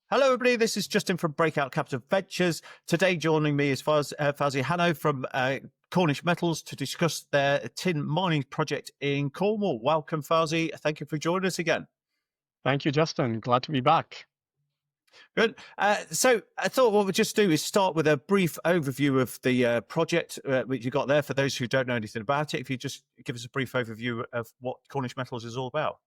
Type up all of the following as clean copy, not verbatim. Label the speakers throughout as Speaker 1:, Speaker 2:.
Speaker 1: Hello, everybody. This is Justin from Breakout Capital Ventures. Today, joining me is Fawzi Hanano from Cornish Metals to discuss their tin mining project in Cornwall. Welcome, Fawzi. Thank you for joining us again.
Speaker 2: Thank you, Justin. Glad to be back.
Speaker 1: Good. So I thought what we'd just do is start with a brief overview of the project which you got there. For those who don't know anything about it, if you just give us a brief overview of what Cornish Metals is all about.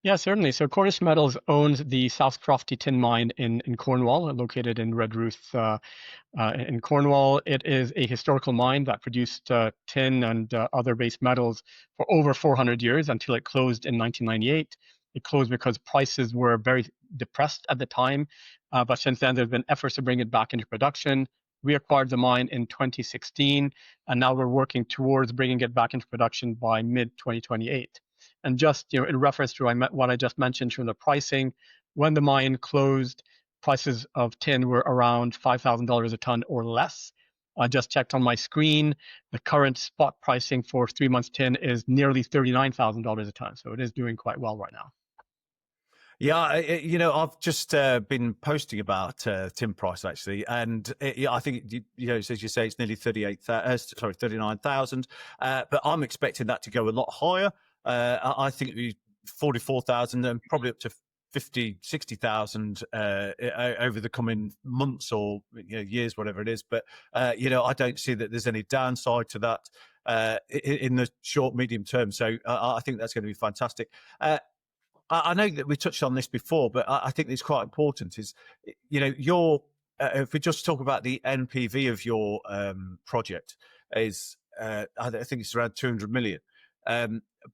Speaker 2: Yeah, certainly. So Cornish Metals owns the South Croft Tin mine in Cornwall, located in Redruth in Cornwall. It is a historical mine that produced tin and other base metals for over 400 years until it closed in 1998. It closed because prices were very depressed at the time, but since then there's been efforts to bring it back into production. We acquired the mine in 2016, and now we're working towards bringing it back into production by mid-2028. And just in reference to what I just mentioned from the pricing, when the mine closed, prices of tin were around $5,000 a ton or less. I just checked on my screen. The current spot pricing for 3 months tin is nearly $39,000 a ton. So it is doing quite well right now.
Speaker 1: Yeah, I've just been posting about tin price actually, and I think as you say, it's nearly 39,000. But I'm expecting that to go a lot higher. I think 44,000 and probably up to 50, 60,000 over the coming months or years, whatever it is. But I don't see that there's any downside to that in the short, medium term. So I think that's going to be fantastic. I know that we touched on this before, but I think it's quite important. Is if we just talk about the NPV of your project, is I think it's around 200 million.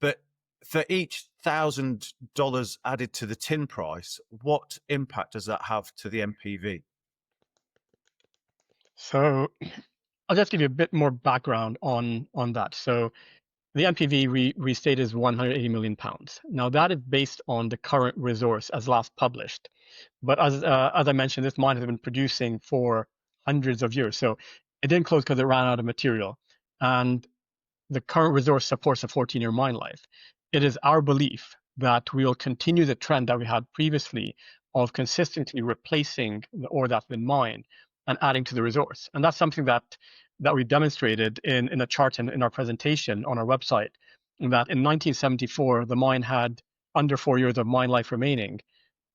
Speaker 1: But for each $1,000 added to the tin price, what impact does that have to the NPV?
Speaker 2: So I'll just give you a bit more background on that. So the NPV restated is 180 million pounds. Now that is based on the current resource as last published. But as I mentioned, this mine has been producing for hundreds of years. So it didn't close because it ran out of material. And the current resource supports a 14-year mine life. It is our belief that we will continue the trend that we had previously of consistently replacing the ore that's been mined and adding to the resource. And that's something that we demonstrated in a chart in our presentation on our website, that in 1974, the mine had under 4 years of mine life remaining.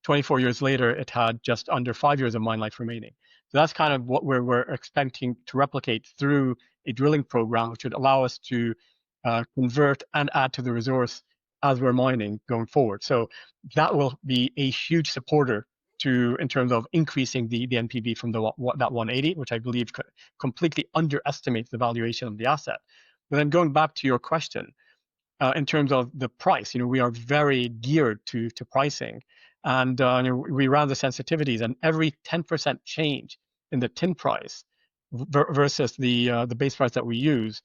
Speaker 2: 24 years later, it had just under 5 years of mine life remaining. So that's kind of what we're expecting to replicate through a drilling program, which would allow us to convert and add to the resource as we're mining going forward. So that will be a huge supporter in terms of increasing the NPV from that 180, which I believe completely underestimates the valuation of the asset. But then going back to your question, in terms of the price, we are very geared to pricing, and we ran the sensitivities, and every 10% change in the tin price versus the base price that we use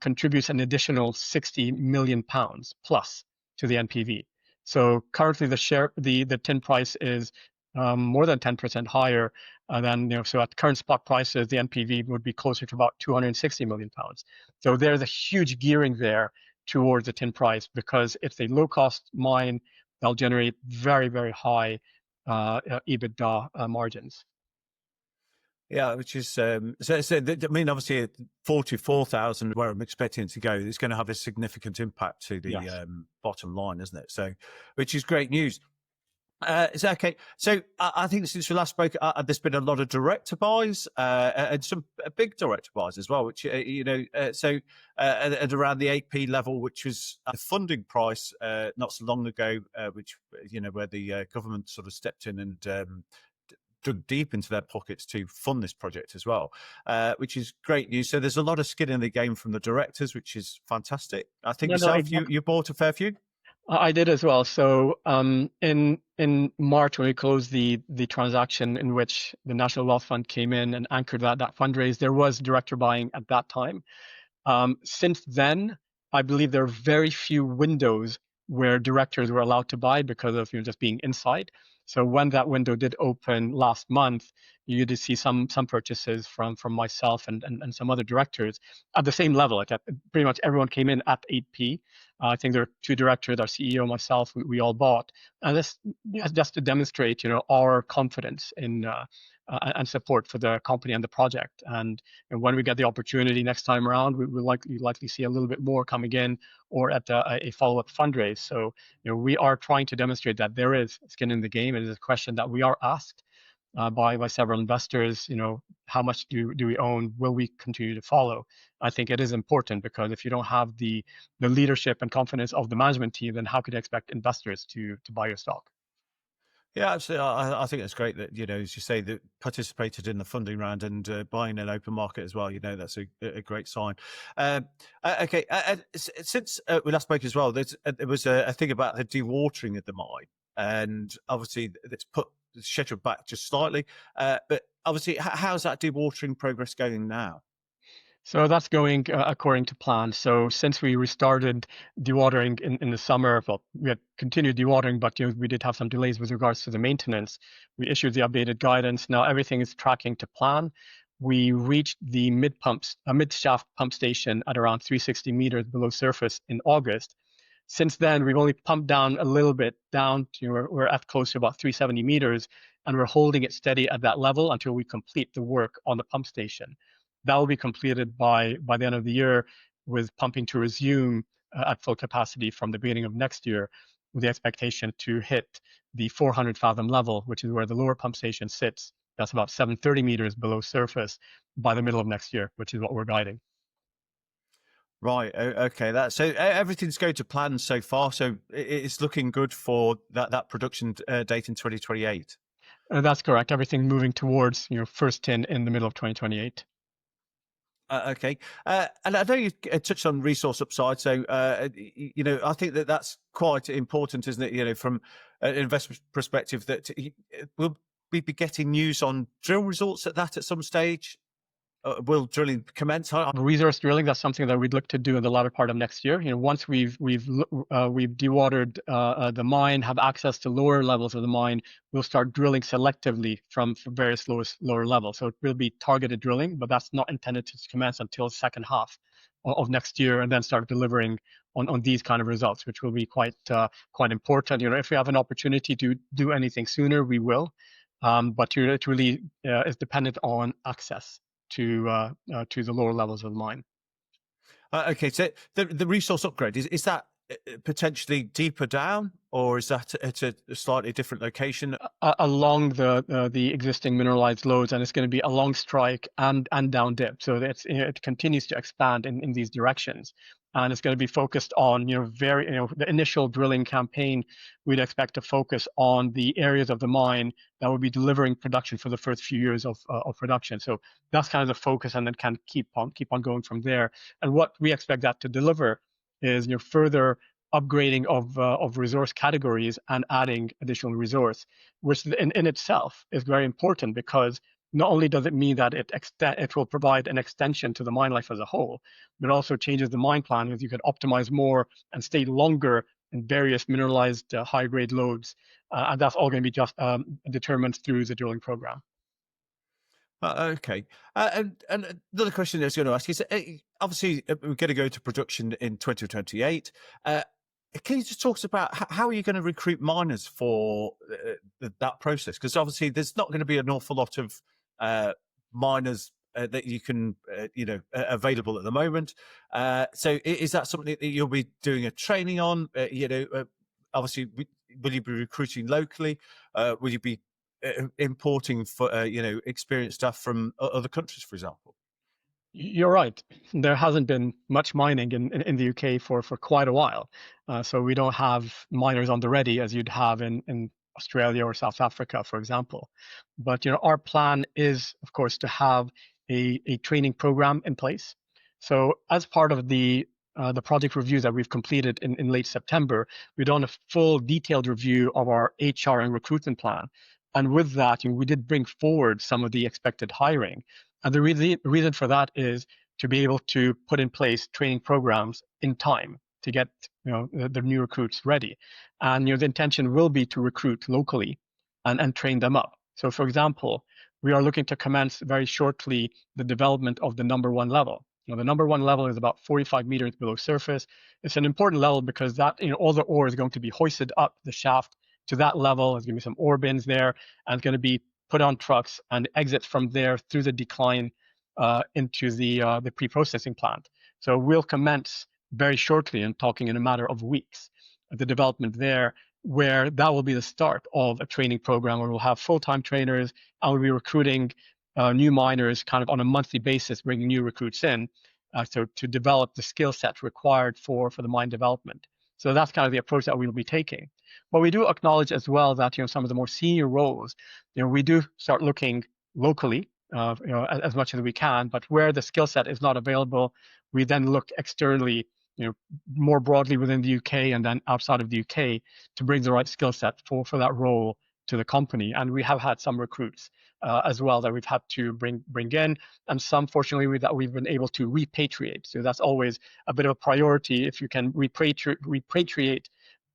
Speaker 2: contributes an additional 60 million pounds plus to the NPV. So currently the tin price is more than 10% higher than, so at current spot prices, the NPV would be closer to about 260 million pounds. So there's a huge gearing there towards the tin price because it's a low cost mine that'll generate very, very high EBITDA margins.
Speaker 1: Yeah, which is obviously 44,000 where I'm expecting it to go, it's going to have a significant impact to the bottom line, isn't it? So, which is great news. Okay, so I think since we last spoke, there's been a lot of director buys and some big director buys as well, which so at around the 8p level, which was a funding price not so long ago, which where the government sort of stepped in and dug deep into their pockets to fund this project as well, which is great news. So there's a lot of skin in the game from the directors, which is fantastic. I think you bought a fair few.
Speaker 2: I did as well. So in March, when we closed the transaction in which the National Wealth Fund came in and anchored that fundraise, there was director buying at that time. Since then, I believe there are very few windows where directors were allowed to buy because of just being inside. So when that window did open last month, you did see some purchases from myself and some other directors at the same level. Like pretty much everyone came in at 8p. I think there are two directors, our CEO, myself, we all bought, and this just to demonstrate, our confidence in and support for the company and the project. And when we get the opportunity next time around, we will likely see a little bit more coming in, or at a follow-up fundraise. So we are trying to demonstrate that there is skin in the game. It is a question that we are asked by several investors. How much do we own? Will we continue to follow? I think it is important, because if you don't have the leadership and confidence of the management team, then how could you expect investors to buy your stock?
Speaker 1: Yeah, absolutely. I think it's great that, as you say, that participated in the funding round and buying an open market as well. That's a great sign. Okay, since we last spoke as well, there was a thing about the dewatering of the mine, and obviously it's put the schedule back just slightly. But obviously, how's that dewatering progress going now?
Speaker 2: So that's going according to plan. So since we restarted dewatering in the summer, well, we had continued dewatering, but we did have some delays with regards to the maintenance. We issued the updated guidance. Now everything is tracking to plan. We reached the mid shaft pump station at around 360 meters below surface in August. Since then, we've only pumped down a little bit down to we're at close to about 370 meters, and we're holding it steady at that level until we complete the work on the pump station. That will be completed by the end of the year, with pumping to resume at full capacity from the beginning of next year, with the expectation to hit the 400 fathom level, which is where the lower pump station sits. That's about 730 meters below surface by the middle of next year, which is what we're guiding.
Speaker 1: Right. Okay. So everything's going to plan so far. So it's looking good for that production date in 2028.
Speaker 2: That's correct. Everything moving towards first tin in the middle of 2028.
Speaker 1: Okay. And I know you touched on resource upside. So, I think that's quite important, isn't it? From an investment perspective, that will we be getting news on drill results at some stage? Will drilling commence?
Speaker 2: Resource drilling, that's something that we'd look to do in the latter part of next year. Once we've dewatered the mine, have access to lower levels of the mine, we'll start drilling selectively from various lower levels. So it will be targeted drilling, but that's not intended to commence until the second half of next year, and then start delivering on these kind of results, which will be quite important. If we have an opportunity to do anything sooner, we will. But it really is dependent on access to the lower levels of the mine.
Speaker 1: Okay, so the resource upgrade is that potentially deeper down, or is that at a slightly different location?
Speaker 2: Along the existing mineralized lodes, and it's going to be along strike and down dip. So it continues to expand in these directions, and it's going to be focused on the initial drilling campaign. We'd expect to focus on the areas of the mine that will be delivering production for the first few years of production. So that's kind of the focus, and then can keep on going from there. And what we expect that to deliver is further upgrading of resource categories and adding additional resource, which in itself is very important, because not only does it mean that it will provide an extension to the mine life as a whole, but also changes the mine plan, as you can optimize more and stay longer in various mineralized high-grade lodes, and that's all going to be just determined through the drilling program.
Speaker 1: Okay. And another question I was going to ask is, obviously, we're going to go to production in 2028. Can you just talk about how are you going to recruit miners for that process? Because obviously, there's not going to be an awful lot of miners that you can, available at the moment. So is that something that you'll be doing a training on? Obviously, will you be recruiting locally? Will you be importing for experienced staff from other countries, for example?
Speaker 2: You're right. There hasn't been much mining in the UK for quite a while. So we don't have miners on the ready as you'd have in Australia or South Africa, for example. But our plan is, of course, to have a training program in place. So as part of the project review that we've completed in late September, we've done a full detailed review of our HR and recruitment plan. And with that, we did bring forward some of the expected hiring. And the reason for that is to be able to put in place training programs in time to get the new recruits ready. And the intention will be to recruit locally and train them up. So for example, we are looking to commence very shortly the development of the number one level. The number one level is about 45 meters below surface. It's an important level because that, all the ore is going to be hoisted up the shaft to that level. There's going to be some ore bins there, and it's going to be put on trucks and exit from there through the decline into the pre-processing plant. So we'll commence very shortly, and talking in a matter of weeks, the development there, where that will be the start of a training program where we'll have full-time trainers, and we'll be recruiting new miners kind of on a monthly basis, bringing new recruits in, so to develop the skill set required for the mine development. So that's kind of the approach that we'll be taking. But we do acknowledge as well that some of the more senior roles, we do start looking locally, as much as we can. But where the skill set is not available, we then look externally, more broadly within the UK and then outside of the UK to bring the right skill set for that role to the company. And we have had some recruits as well that we've had to bring in, and some fortunately that we've been able to repatriate. So that's always a bit of a priority. If you can repatriate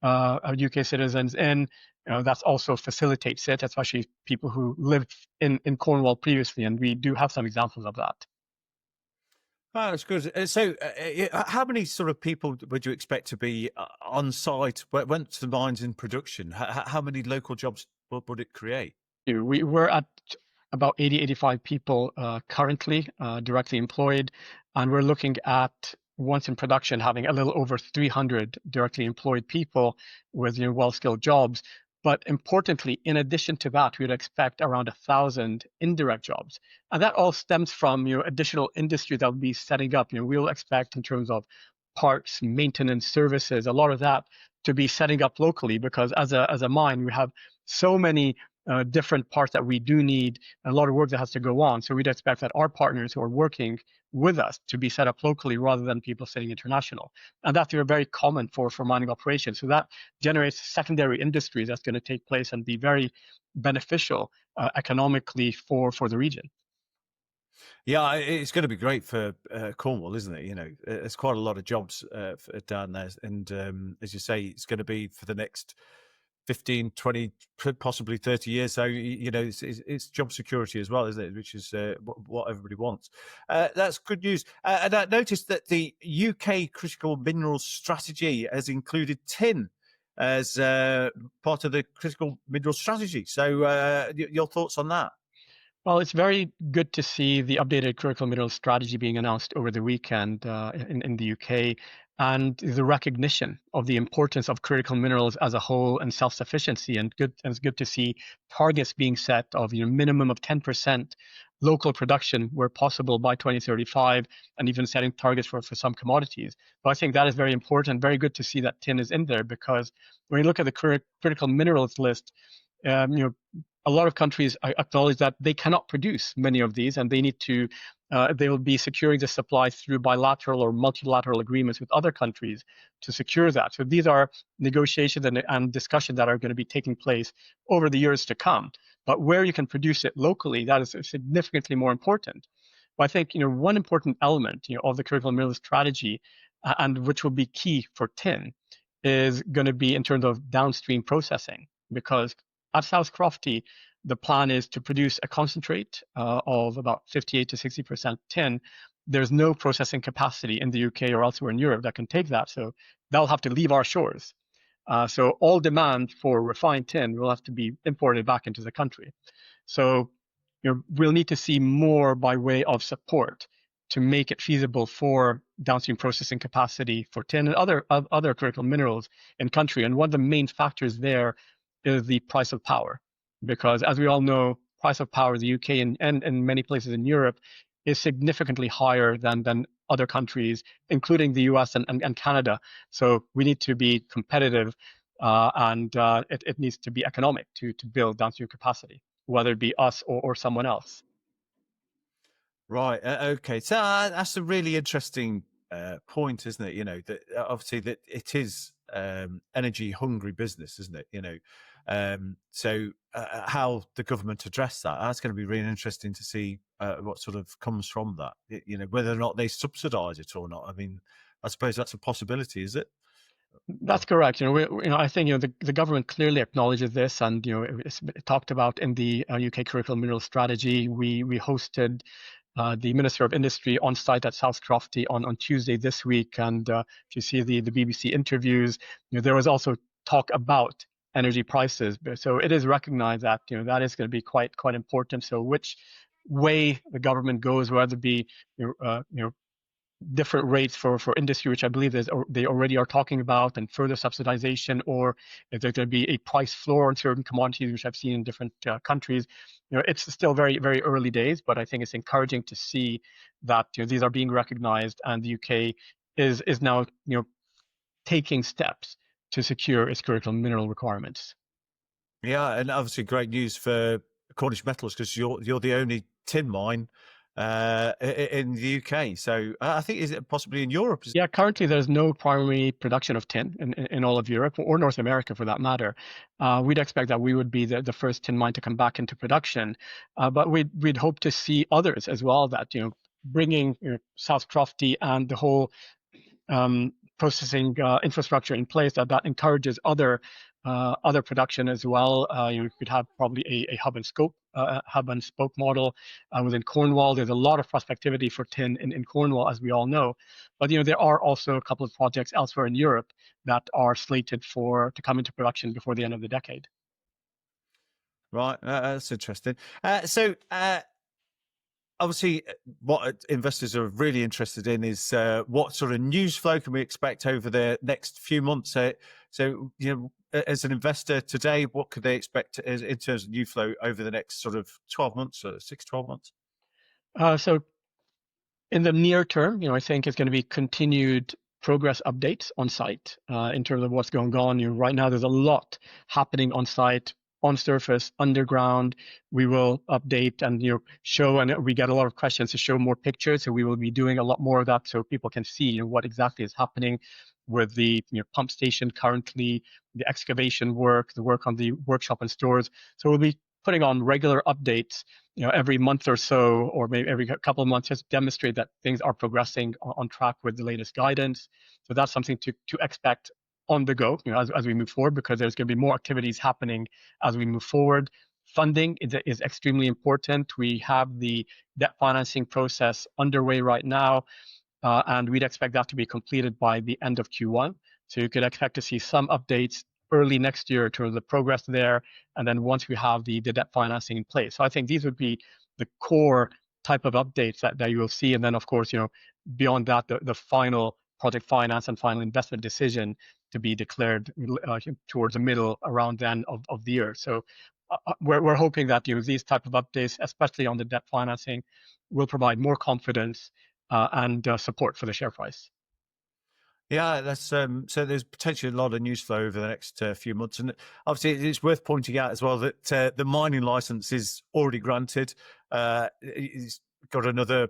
Speaker 2: UK citizens in, that also facilitates it, especially people who lived in Cornwall previously, and we do have some examples of that.
Speaker 1: Oh, that's good. So, how many sort of people would you expect to be on site once the mine's in production? How many local jobs would it create?
Speaker 2: We're at about 80, 85 people currently directly employed, and we're looking at, once in production, having a little over 300 directly employed people with well-skilled jobs. But importantly, in addition to that, we'd expect around 1,000 indirect jobs. And that all stems from additional industry that will be setting up. We'll expect, in terms of parts, maintenance, services, a lot of that to be setting up locally, because as a mine, we have so many different parts that we do need, a lot of work that has to go on. So we'd expect that our partners who are working with us to be set up locally rather than people sitting international. And that's very common for mining operations. So that generates secondary industry that's going to take place and be very beneficial economically for the region.
Speaker 1: Yeah, it's going to be great for Cornwall, isn't it? There's quite a lot of jobs down there. And as you say, it's going to be for the next 15, 20, possibly 30 years. So, it's job security as well, isn't it? Which is what everybody wants. That's good news. And I noticed that the UK critical minerals strategy has included tin as part of the critical minerals strategy. So your thoughts on that?
Speaker 2: Well, it's very good to see the updated critical minerals strategy being announced over the weekend in the UK, and the recognition of the importance of critical minerals as a whole and self-sufficiency. And it's good to see targets being set of minimum of 10% local production where possible by 2035, and even setting targets for some commodities. But I think that is very important. Very good to see that tin is in there, because when you look at the critical minerals list, a lot of countries acknowledge that they cannot produce many of these, and they will be securing the supply through bilateral or multilateral agreements with other countries to secure that. So these are negotiations and discussions that are going to be taking place over the years to come. But where you can produce it locally, that is significantly more important. But I think one important element of the critical minerals strategy, and which will be key for tin, is going to be in terms of downstream processing, because at South Croft, the plan is to produce a concentrate of about 58 to 60% tin. There's no processing capacity in the UK or elsewhere in Europe that can take that, so that'll have to leave our shores. So all demand for refined tin will have to be imported back into the country. So we'll need to see more by way of support to make it feasible for downstream processing capacity for tin and other critical minerals in country. And one of the main factors there is the price of power, because as we all know, price of power in the UK and in many places in Europe is significantly higher than other countries, including the US and Canada. So we need to be competitive, and it needs to be economic to build downstream capacity, whether it be us or someone else.
Speaker 1: Right. Okay. So that's a really interesting point, isn't it? That obviously that it is energy hungry business, isn't it? So how the government address that's going to be really interesting to see what sort of comes from that. Whether or not they subsidise it or not. I mean, I suppose that's a possibility, is it?
Speaker 2: That's correct. I think the government clearly acknowledges this, and it's talked about in the UK curriculum mineral strategy. We hosted the Minister of Industry on site at South Croft Tin on Tuesday this week, and if you see the BBC interviews, there was also talk about energy prices. So it is recognized that that is going to be quite important. So which way the government goes, whether it be different rates for industry, which I believe they already are talking about, and further subsidization, or if there's going to be a price floor on certain commodities, which I've seen in different countries. It's still very, very early days, but I think it's encouraging to see that these are being recognized, and the UK is now taking steps to secure its critical mineral requirements.
Speaker 1: Yeah, and obviously great news for Cornish Metals because you're the only tin mine in the UK. So I think is it possibly in Europe?
Speaker 2: Yeah, currently there's no primary production of tin in all of Europe or North America for that matter. We'd expect that we would be the first tin mine to come back into production, but we'd hope to see others as well that bringing South Croft Tin and the whole processing infrastructure in place that encourages other production as well. You could have probably a hub and spoke model within Cornwall. There's a lot of prospectivity for tin in Cornwall, as we all know. But there are also a couple of projects elsewhere in Europe that are slated to come into production before the end of the decade.
Speaker 1: Right, that's interesting. Obviously, what investors are really interested in is what sort of news flow can we expect over the next few months. So, as an investor today, what could they expect in terms of news flow over the next sort of 12 months or 6-12 months?
Speaker 2: So in the near term, I think it's going to be continued progress updates on site in terms of what's going on. Right now, there's a lot happening on site, on surface, underground. We will update and show, and we get a lot of questions to show more pictures. So we will be doing a lot more of that, so people can see what exactly is happening with the pump station currently, the excavation work, the work on the workshop and stores. So we'll be putting on regular updates every month or so, or maybe every couple of months, just demonstrate that things are progressing on track with the latest guidance. So that's something to expect on the go, as we move forward, because there's going to be more activities happening as we move forward. Funding is extremely important. We have the debt financing process underway right now, and we'd expect that to be completed by the end of Q1. So you could expect to see some updates early next year in terms of the progress there, and then once we have the debt financing in place. So I think these would be the core type of updates that you will see, and then of course, beyond that, the final project finance and final investment decision to be declared towards the middle around then of the year. So we're hoping that these type of updates, especially on the debt financing, will provide more confidence and support for the share price.
Speaker 1: Yeah, that's so there's potentially a lot of news flow over the next few months, and obviously it's worth pointing out as well that the mining license is already granted. It's got another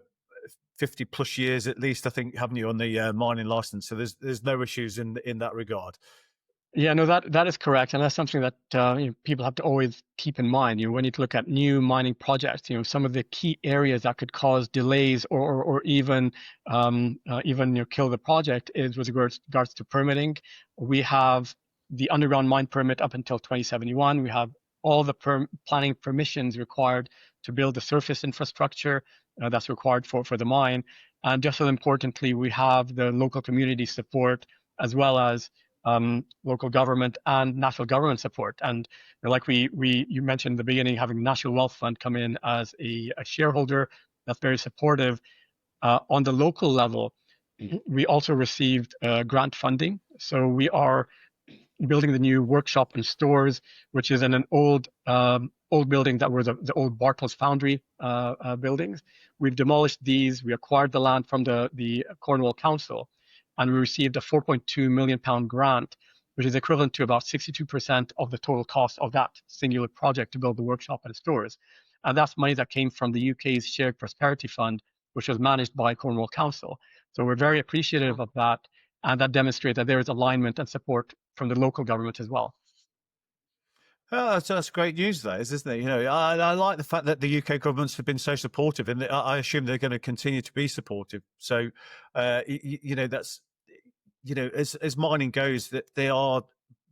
Speaker 1: 50 plus years at least, I think, haven't you, on the mining license? So there's no issues in that regard.
Speaker 2: Yeah, no, that is correct, and that's something that people have to always keep in mind. When you look at new mining projects, some of the key areas that could cause delays or even kill the project is with regards to permitting. We have the underground mine permit up until 2071. We have all the planning permissions required to build the surface infrastructure that's required for the mine, and just as importantly, we have the local community support as well as local government and national government support. And like you mentioned in the beginning, having the National Wealth Fund come in as a shareholder, that's very supportive. On the local level, we also received grant funding. So we are building the new workshop and stores, which is in an old building that were the old Bartels Foundry buildings. We've demolished these. We acquired the land from the Cornwall Council, and we received a £4.2 million grant, which is equivalent to about 62% of the total cost of that singular project to build the workshop and stores. And that's money that came from the UK's Shared Prosperity Fund, which was managed by Cornwall Council. So we're very appreciative of that, and that demonstrates that there is alignment and support from the local government as well.
Speaker 1: Oh, that's great news, that is, isn't it? I like the fact that the UK governments have been so supportive, and I assume they're going to continue to be supportive. So, that's as mining goes, that they are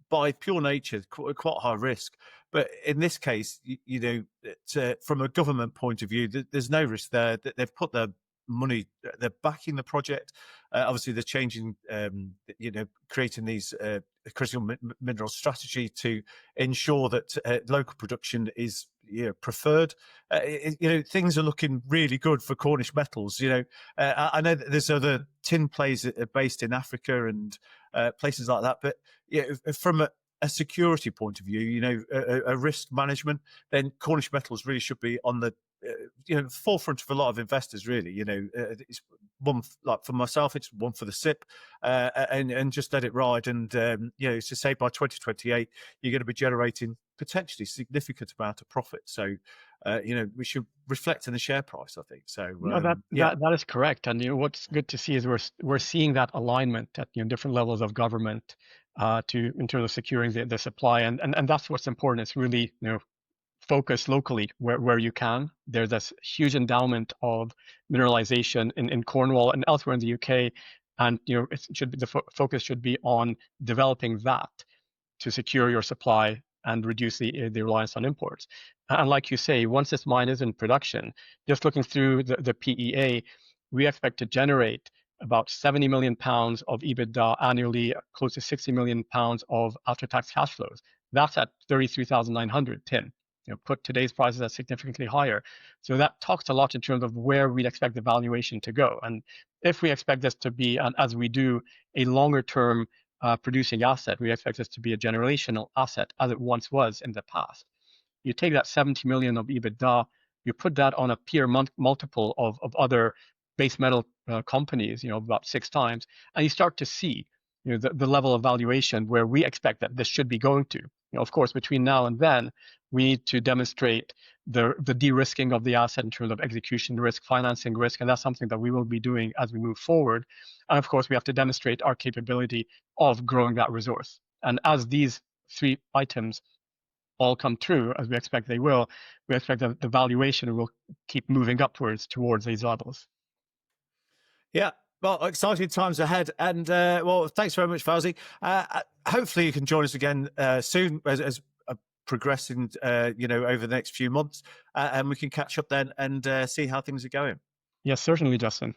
Speaker 1: by pure nature quite high risk. But in this case, from a government point of view, there's no risk there. They've put their money, they're backing the project. Obviously, they're changing, creating these critical mineral strategy to ensure that local production is preferred. Things are looking really good for Cornish Metals. I know that there's other tin plays that are based in Africa and places like that, but from a security point of view, a risk management, then Cornish Metals really should be on the forefront of a lot of investors. Really, it's one like for myself, it's one for the SIP, and just let it ride. And to say by 2028, you're going to be generating potentially significant amount of profit. So, we should reflect in the share price, I think. So,
Speaker 2: No, that is correct. And what's good to see is we're seeing that alignment at different levels of government in terms of securing the supply, and that's what's important. It's really focus locally where you can. There's this huge endowment of mineralization in Cornwall and elsewhere in the UK, and it should be the focus should be on developing that to secure your supply and reduce the reliance on imports. And like you say, once this mine is in production, just looking through the PEA, we expect to generate about 70 million pounds of EBITDA annually, close to 60 million pounds of after-tax cash flows. That's at 33,900 tin. Put today's prices at significantly higher. So that talks a lot in terms of where we'd expect the valuation to go. And if we expect this to be, as we do, a longer-term producing asset, we expect this to be a generational asset as it once was in the past. You take that 70 million of EBITDA, you put that on a peer multiple of other base metal companies, about 6 times, and you start to see the level of valuation where we expect that this should be going to. Of course, between now and then, we need to demonstrate the de-risking of the asset in terms of execution risk, financing risk, and that's something that we will be doing as we move forward. And of course, we have to demonstrate our capability of growing that resource. And as these 3 items all come true, as we expect they will, we expect that the valuation will keep moving upwards towards these levels.
Speaker 1: Yeah. Well, exciting times ahead. And thanks very much, Fawzi. Hopefully you can join us again soon as progressing, over the next few months, and we can catch up then and see how things are going.
Speaker 2: Yes, certainly, Justin.